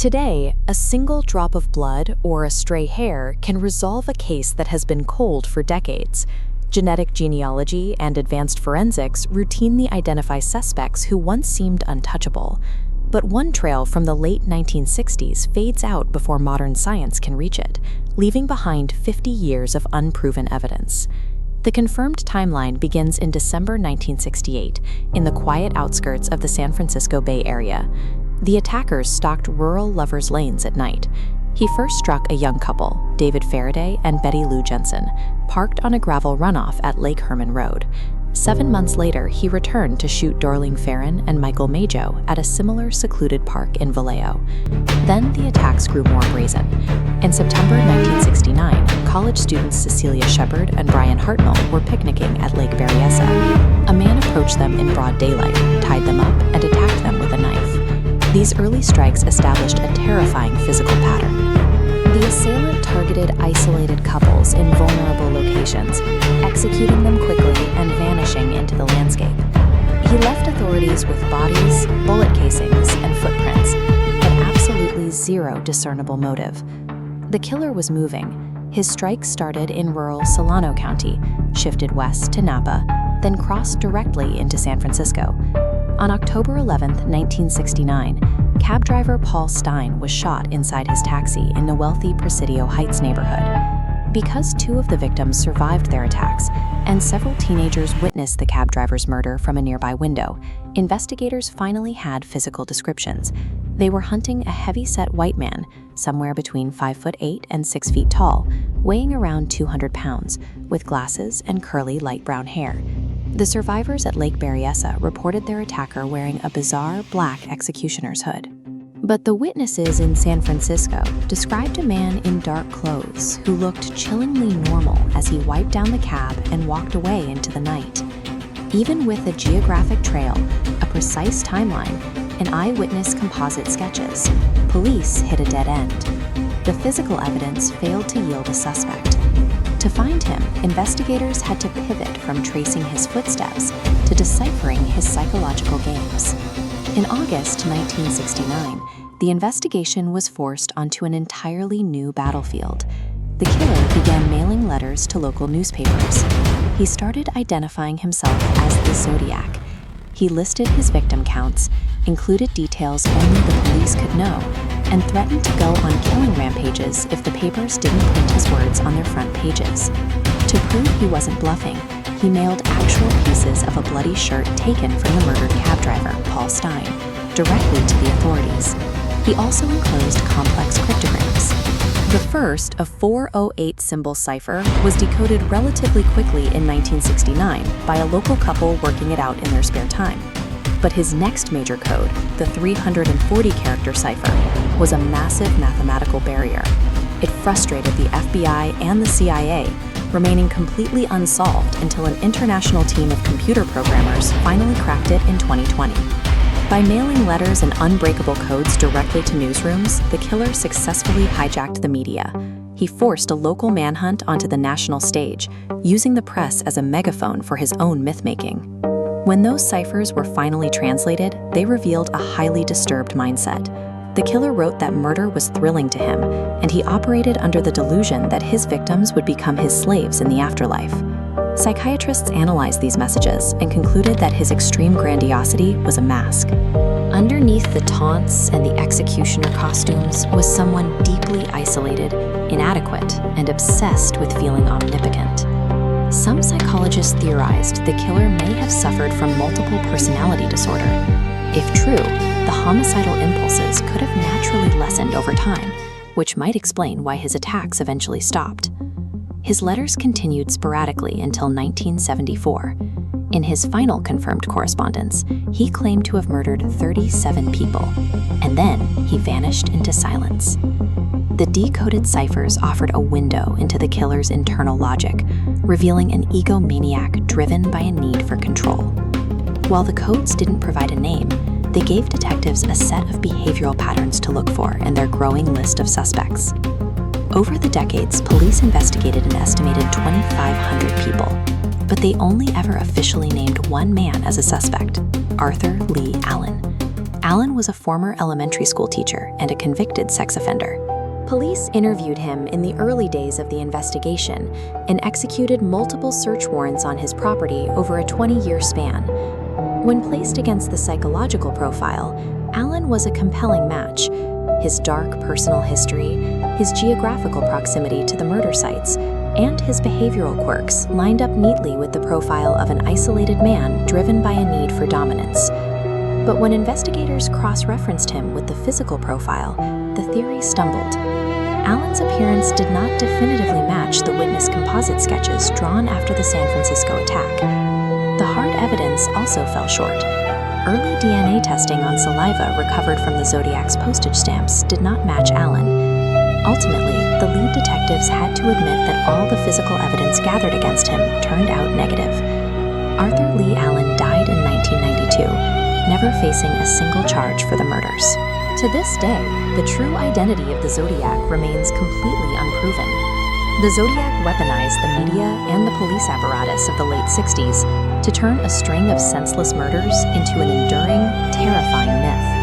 Today, a single drop of blood or a stray hair can resolve a case that has been cold for decades. Genetic genealogy and advanced forensics routinely identify suspects who once seemed untouchable. But one trail from the late 1960s fades out before modern science can reach it, leaving behind 50 years of unproven evidence. The confirmed timeline begins in December 1968 in the quiet outskirts of the San Francisco Bay Area. The attackers stalked rural lovers' lanes at night. He first struck a young couple, David Faraday and Betty Lou Jensen, parked on a gravel runoff at Lake Herman Road. 7 months later, he returned to shoot Dorling Farron and Michael Majo at a similar secluded park in Vallejo. Then the attacks grew more brazen. In September 1969, college students Cecilia Shepard and Brian Hartnell were picnicking at Lake Berryessa. A man approached them in broad daylight, tied them up, and attacked them with a knife. These early strikes established a terrifying physical pattern. The assailant targeted isolated couples in vulnerable locations, executing them quickly and vanishing into the landscape. He left authorities with bodies, bullet casings, and footprints, but absolutely zero discernible motive. The killer was moving. His strikes started in rural Solano County, shifted west to Napa, then crossed directly into San Francisco. On October 11, 1969, cab driver Paul Stein was shot inside his taxi in the wealthy Presidio Heights neighborhood. Because 2 of the victims survived their attacks and several teenagers witnessed the cab driver's murder from a nearby window, investigators finally had physical descriptions. They were hunting a heavy-set white man, somewhere between 5'8" and 6 feet tall, weighing around 200 pounds, with glasses and curly light brown hair. The survivors at Lake Berryessa reported their attacker wearing a bizarre black executioner's hood. But the witnesses in San Francisco described a man in dark clothes who looked chillingly normal as he wiped down the cab and walked away into the night. Even with a geographic trail, a precise timeline, and eyewitness composite sketches, police hit a dead end. The physical evidence failed to yield a suspect. To find him, investigators had to pivot from tracing his footsteps to deciphering his psychological games. In August 1969, the investigation was forced onto an entirely new battlefield. The killer began mailing letters to local newspapers. He started identifying himself as the Zodiac. He listed his victim counts, included details only the police could know, and threatened to go on killing rampages if the papers didn't print his words on their front pages. To prove he wasn't bluffing, he mailed actual pieces of a bloody shirt taken from the murdered cab driver, Paul Stein, directly to the authorities. He also enclosed complex cryptograms. The first, a 408-symbol cipher, was decoded relatively quickly in 1969 by a local couple working it out in their spare time. But his next major code, the 340-character cipher, was a massive mathematical barrier. It frustrated the FBI and the CIA, remaining completely unsolved until an international team of computer programmers finally cracked it in 2020. By mailing letters and unbreakable codes directly to newsrooms, the killer successfully hijacked the media. He forced a local manhunt onto the national stage, using the press as a megaphone for his own myth-making. When those ciphers were finally translated, they revealed a highly disturbed mindset. The killer wrote that murder was thrilling to him, and he operated under the delusion that his victims would become his slaves in the afterlife. Psychiatrists analyzed these messages and concluded that his extreme grandiosity was a mask. Underneath the taunts and the executioner costumes was someone deeply isolated, inadequate, and obsessed with feeling omnipotent. Some psychologists theorized the killer may have suffered from multiple personality disorder. If true, the homicidal impulses could have naturally lessened over time, which might explain why his attacks eventually stopped. His letters continued sporadically until 1974. In his final confirmed correspondence, he claimed to have murdered 37 people, and then he vanished into silence. The decoded ciphers offered a window into the killer's internal logic, revealing an egomaniac driven by a need for control. While the codes didn't provide a name, they gave detectives a set of behavioral patterns to look for in their growing list of suspects. Over the decades, police investigated an estimated 2,500 people, but they only ever officially named one man as a suspect, Arthur Leigh Allen. Allen was a former elementary school teacher and a convicted sex offender. Police interviewed him in the early days of the investigation and executed multiple search warrants on his property over a 20-year span. When placed against the psychological profile, Allen was a compelling match. His dark personal history, his geographical proximity to the murder sites, and his behavioral quirks lined up neatly with the profile of an isolated man driven by a need for dominance. But when investigators cross-referenced him with the physical profile, the theory stumbled. Allen's appearance did not definitively match the witness composite sketches drawn after the San Francisco attack. The hard evidence also fell short. Early DNA testing on saliva recovered from the Zodiac's postage stamps did not match Allen. Ultimately, the lead detectives had to admit that all the physical evidence gathered against him turned out negative. Arthur Leigh Allen died in 1992, never facing a single charge for the murders. To this day, the true identity of the Zodiac remains completely unproven. The Zodiac weaponized the media and the police apparatus of the late 60s to turn a string of senseless murders into an enduring, terrifying myth.